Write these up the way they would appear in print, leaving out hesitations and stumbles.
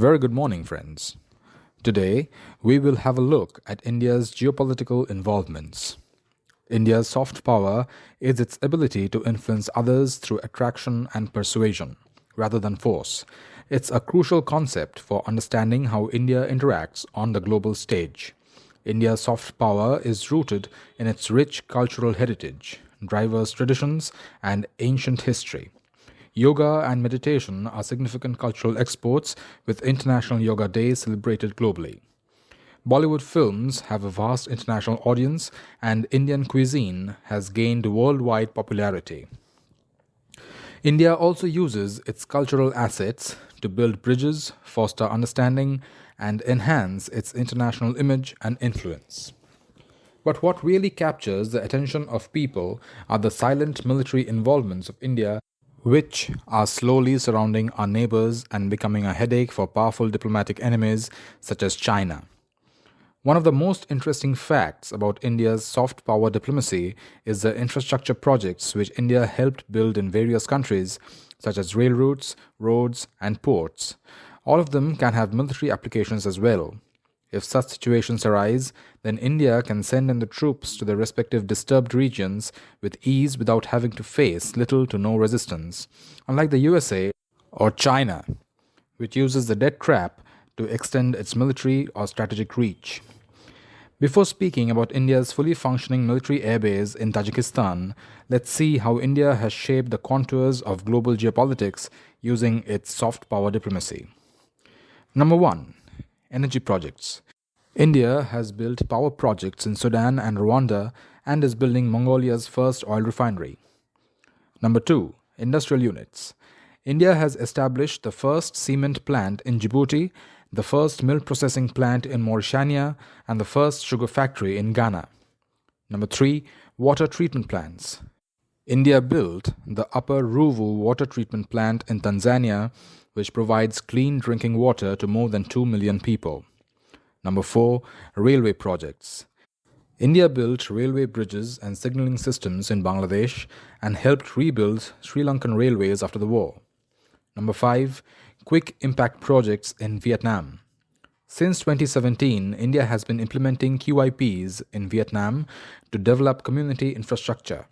Very good morning, friends. Today, we will have a look at India's geopolitical involvements. India's soft power is its ability to influence others through attraction and persuasion, rather than force. It's a crucial concept for understanding how India interacts on the global stage. India's soft power is rooted in its rich cultural heritage, diverse traditions, and ancient history. Yoga and meditation are significant cultural exports, with International Yoga Day celebrated globally. Bollywood films have a vast international audience, and Indian cuisine has gained worldwide popularity. India also uses its cultural assets to build bridges, foster understanding, and enhance its international image and influence. But what really captures the attention of people are the silent military involvements of India, which are slowly surrounding our neighbors and becoming a headache for powerful diplomatic enemies such as China. One of the most interesting facts about India's soft power diplomacy is the infrastructure projects which India helped build in various countries, such as rail routes, roads, and ports. All of them can have military applications as well. If such situations arise, then India can send in the troops to the respective disturbed regions with ease without having to face little to no resistance, unlike the USA or China, which uses the death trap to extend its military or strategic reach. Before speaking about India's fully functioning military airbase in Tajikistan, let's see how India has shaped the contours of global geopolitics using its soft power diplomacy. Number 1. Energy projects. India has built power projects in Sudan and Rwanda and is building Mongolia's first oil refinery. Number 2. Industrial units. India has established the first cement plant in Djibouti, the first milk processing plant in Mauritania, and the first sugar factory in Ghana. Number 3. Water treatment plants. India built the Upper Ruvu water treatment plant in Tanzania, which provides clean drinking water to more than 2 million people. Number 4. Railway projects. India built railway bridges and signaling systems in Bangladesh and helped rebuild Sri Lankan railways after the war. Number 5. Quick impact projects in Vietnam. Since 2017, India has been implementing QIPs in Vietnam to develop community infrastructure.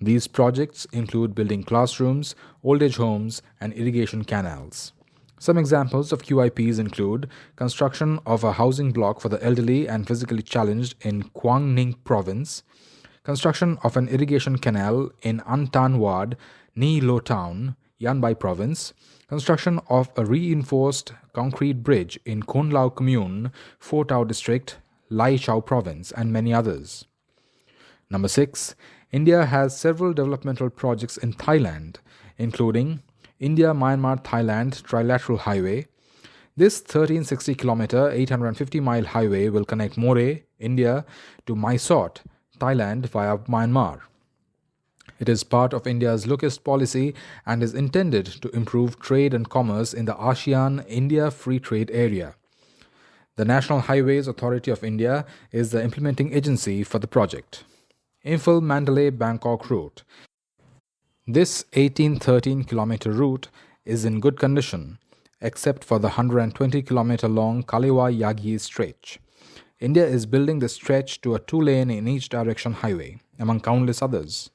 These projects include building classrooms, old age homes, and irrigation canals. Some examples of QIPs include construction of a housing block for the elderly and physically challenged in Quang Ninh Province, construction of an irrigation canal in An Tan Ward, Ni Lo Town, Yan Bai Province, construction of a reinforced concrete bridge in Khon Lao Commune, Pho Tau District, Lai Chau Province, and many others. Number 6. India has several developmental projects in Thailand, including India-Myanmar-Thailand Trilateral Highway. This 1360-kilometer, 850-mile highway will connect Moreh, India, to Mysore, Thailand via Myanmar. It is part of India's Look-East policy and is intended to improve trade and commerce in the ASEAN-India Free Trade Area. The National Highways Authority of India is the implementing agency for the project. Imphal-Mandalay-Bangkok route. This 1813-kilometer route is in good condition, except for the 120-kilometer-long Kalewa-Yagi stretch. India is building the stretch to a 2-lane in each direction highway, among countless others.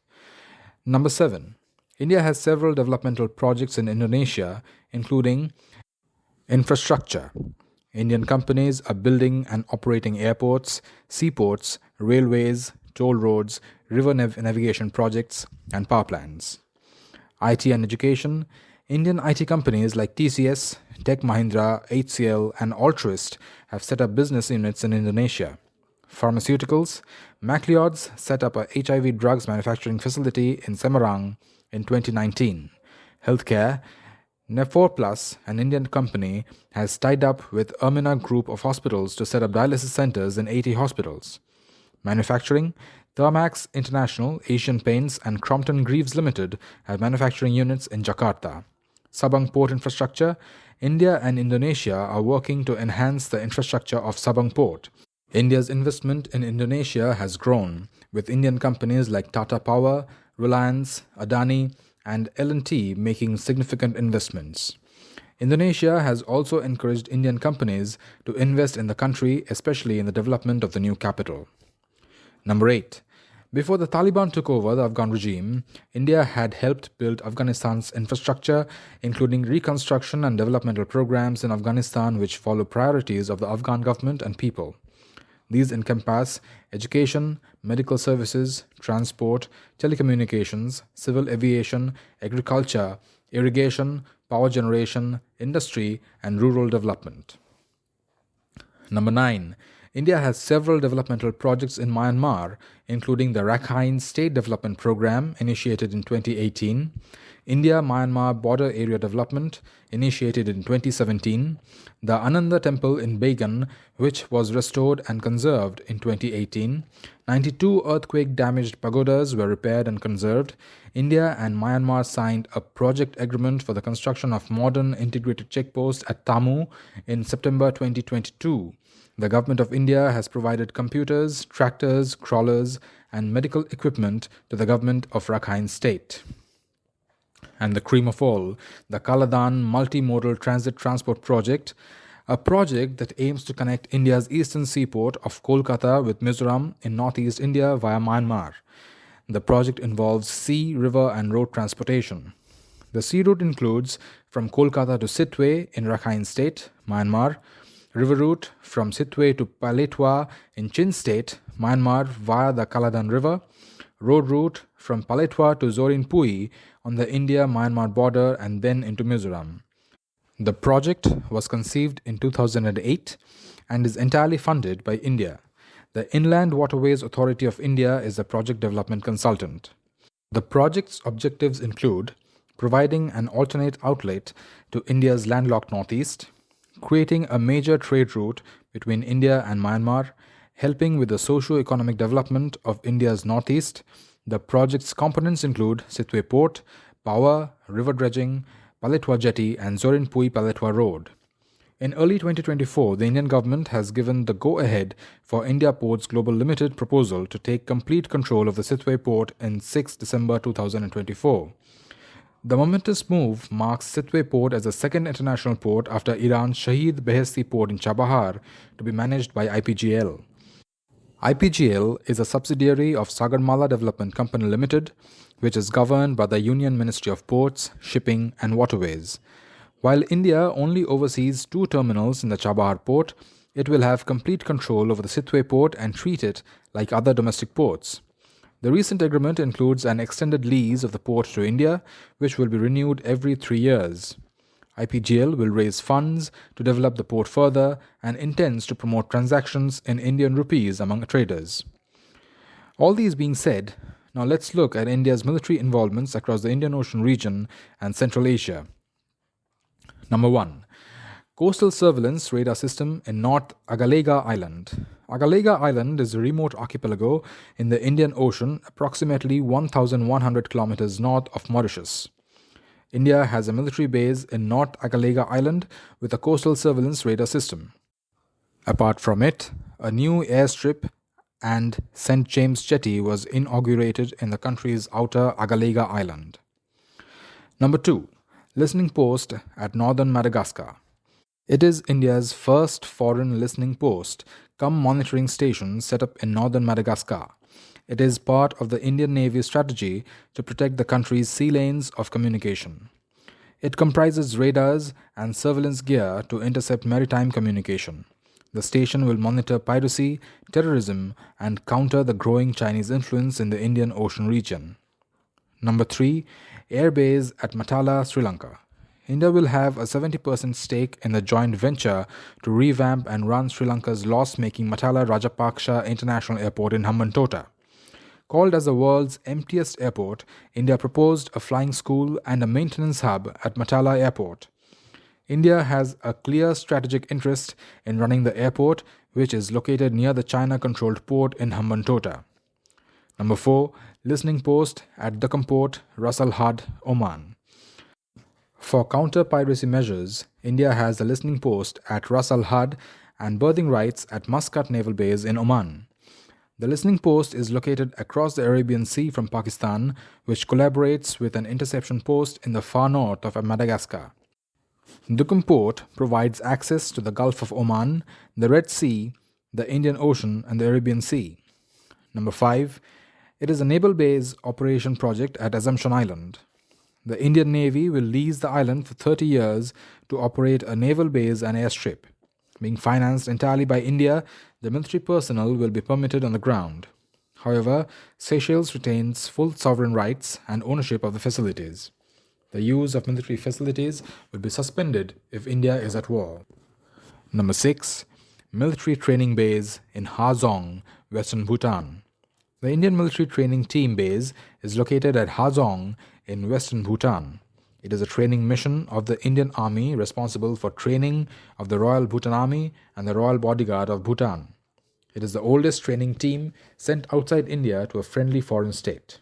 Number 7. India has several developmental projects in Indonesia, including infrastructure. Indian companies are building and operating airports, seaports, railways, toll roads, river navigation projects, and power plants. IT and education. Indian IT companies like TCS, Tech Mahindra, HCL, and Altruist have set up business units in Indonesia. Pharmaceuticals. MacLeod's set up a HIV drugs manufacturing facility in Semarang in 2019. Healthcare. Nephor Plus, an Indian company, has tied up with Ermina Group of Hospitals to set up dialysis centers in 80 hospitals. Manufacturing. Thermax International, Asian Paints, and Crompton Greaves Limited have manufacturing units in Jakarta. Sabang Port Infrastructure. India and Indonesia are working to enhance the infrastructure of Sabang Port. India's investment in Indonesia has grown, with Indian companies like Tata Power, Reliance, Adani, and L&T making significant investments. Indonesia has also encouraged Indian companies to invest in the country, especially in the development of the new capital. Number 8. Before the Taliban took over the Afghan regime, India had helped build Afghanistan's infrastructure, including reconstruction and developmental programs in Afghanistan which follow priorities of the Afghan government and people. These encompass education, medical services, transport, telecommunications, civil aviation, agriculture, irrigation, power generation, industry, and rural development. Number 9. India has several developmental projects in Myanmar, including the Rakhine State Development Program initiated in 2018, India-Myanmar Border Area Development initiated in 2017, the Ananda Temple in Bagan, which was restored and conserved in 2018, 92 earthquake-damaged pagodas were repaired and conserved. India and Myanmar signed a project agreement for the construction of modern integrated checkpost at Tamu in September 2022. The Government of India has provided computers, tractors, crawlers, and medical equipment to the government of Rakhine State. And the cream of all, the Kaladan Multimodal Transit Transport Project, a project that aims to connect India's eastern seaport of Kolkata with Mizoram in northeast India via Myanmar. The project involves sea, river, and road transportation. The sea route includes from Kolkata to Sitwe in Rakhine State, Myanmar, river route from Sitwe to Paletwa in Chin State, Myanmar via the Kaladan River, road route from Paletwa to Zorinpui on the India-Myanmar border and then into Mizoram. The project was conceived in 2008 and is entirely funded by India. The Inland Waterways Authority of India is the project development consultant. The project's objectives include providing an alternate outlet to India's landlocked northeast, creating a major trade route between India and Myanmar, helping with the socio-economic development of India's northeast. The project's components include Sitwe Port, power, river dredging, Paletwa Jetty, and Zorinpui-Paletwa Road. In early 2024, the Indian government has given the go-ahead for India Ports Global Limited proposal to take complete control of the Sitwe Port in 6 December 2024. The momentous move marks Sitwe Port as the second international port after Iran's Shahid Beheshti Port in Chabahar to be managed by IPGL. IPGL is a subsidiary of Sagarmala Development Company Limited, which is governed by the Union Ministry of Ports, Shipping and Waterways. While India only oversees 2 terminals in the Chabahar port, it will have complete control over the Sitwe port and treat it like other domestic ports. The recent agreement includes an extended lease of the port to India, which will be renewed every 3 years. IPGL will raise funds to develop the port further and intends to promote transactions in Indian rupees among traders. All these being said, now let's look at India's military involvements across the Indian Ocean region and Central Asia. Number 1. Coastal Surveillance Radar System in North Agalega Island. Agalega Island is a remote archipelago in the Indian Ocean, approximately 1,100 kilometers north of Mauritius. India has a military base in North Agalega Island with a coastal surveillance radar system. Apart from it, a new airstrip and St. James Jetty was inaugurated in the country's outer Agalega Island. Number 2. Listening Post at Northern Madagascar. It is India's first foreign listening post cum monitoring station set up in northern Madagascar. It is part of the Indian Navy strategy to protect the country's sea lanes of communication. It comprises radars and surveillance gear to intercept maritime communication. The station will monitor piracy, terrorism, and counter the growing Chinese influence in the Indian Ocean region. Number 3. Airbase at Matala, Sri Lanka. India will have a 70% stake in the joint venture to revamp and run Sri Lanka's loss-making Matala Rajapaksa International Airport in Hambantota. Called as the world's emptiest airport, India proposed a flying school and a maintenance hub at Matala Airport. India has a clear strategic interest in running the airport, which is located near the China-controlled port in Hambantota. Number 4. Listening Post at Dukkam Port, Ras Al Had, Oman. For counter-piracy measures, India has a listening post at Ras Al Had and berthing rights at Muscat Naval Base in Oman. The listening post is located across the Arabian Sea from Pakistan, which collaborates with an interception post in the far north of Madagascar. Dukum Port provides access to the Gulf of Oman, the Red Sea, the Indian Ocean, and the Arabian Sea. Number 5. It is a naval base operation project at Assumption Island. The Indian Navy will lease the island for 30 years to operate a naval base and airstrip. Being financed entirely by India, the military personnel will be permitted on the ground. However, Seychelles retains full sovereign rights and ownership of the facilities. The use of military facilities will be suspended if India is at war. Number 6. Military Training Base in Hazong, Western Bhutan. The Indian Military Training Team Base is located at Hazong in Western Bhutan. It is a training mission of the Indian Army responsible for training of the Royal Bhutan Army and the Royal Bodyguard of Bhutan. It is the oldest training team sent outside India to a friendly foreign state.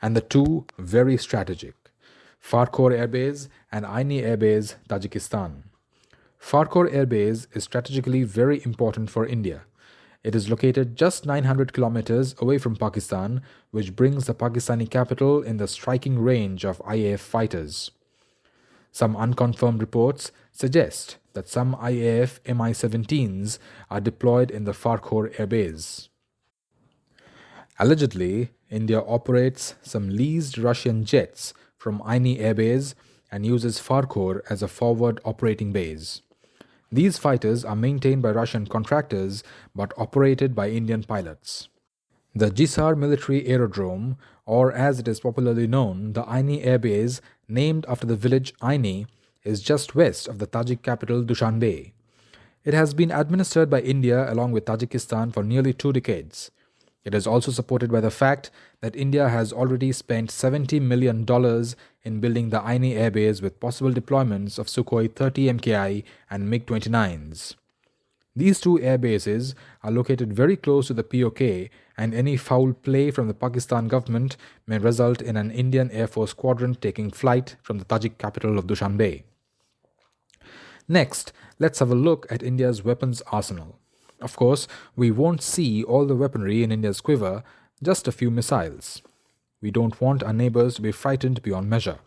And the two very strategic, Farkhor Air Base and Aini Air Base, Tajikistan. Farkhor Air Base is strategically very important for India. It is located just 900 kilometers away from Pakistan, which brings the Pakistani capital in the striking range of IAF fighters. Some unconfirmed reports suggest that some IAF Mi-17s are deployed in the Farkhor Air Base. Allegedly, India operates some leased Russian jets from Aini Air Base and uses Farkhor as a forward operating base. These fighters are maintained by Russian contractors but operated by Indian pilots. The Jisar Military Aerodrome, or as it is popularly known, the Aini Air Base, named after the village Aini, is just west of the Tajik capital Dushanbe. It has been administered by India along with Tajikistan for nearly 2 decades. It is also supported by the fact that India has already spent $70 million in building the Aini Air Base with possible deployments of Sukhoi 30 MKI and MiG-29s. These two air bases are located very close to the POK, and any foul play from the Pakistan government may result in an Indian Air Force squadron taking flight from the Tajik capital of Dushanbe. Next, let's have a look at India's weapons arsenal. Of course, we won't see all the weaponry in India's quiver, just a few missiles. We don't want our neighbors to be frightened beyond measure.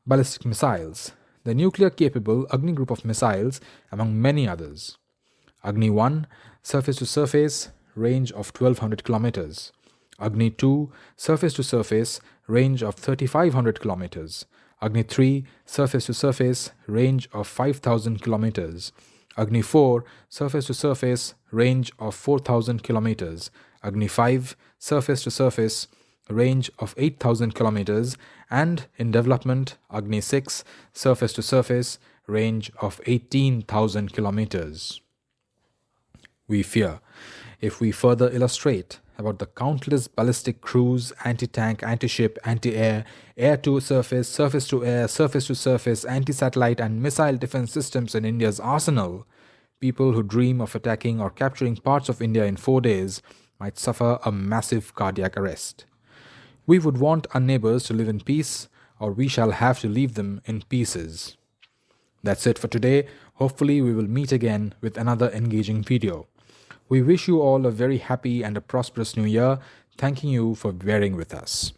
Ballistic missiles, the nuclear-capable Agni group of missiles, among many others. Agni 1, surface-to-surface, range of 1200 kilometers. Agni 2, surface-to-surface, range of 3500 kilometers. Agni 3, surface-to-surface, range of 5000 kilometers. Agni 4, surface-to-surface, range of 4000 kilometers. Agni 5, surface-to-surface, range of 8000 kilometers. And in development, Agni 6, surface-to-surface, range of 18,000 kilometers. We fear, if we further illustrate about the countless ballistic cruise, anti-tank, anti-ship, anti-air, air-to-surface, surface-to-air, surface-to-surface, anti-satellite and missile defense systems in India's arsenal, people who dream of attacking or capturing parts of India in 4 days might suffer a massive cardiac arrest. We would want our neighbors to live in peace, or we shall have to leave them in pieces. That's it for today. Hopefully we will meet again with another engaging video. We wish you all a very happy and a prosperous new year, thanking you for bearing with us.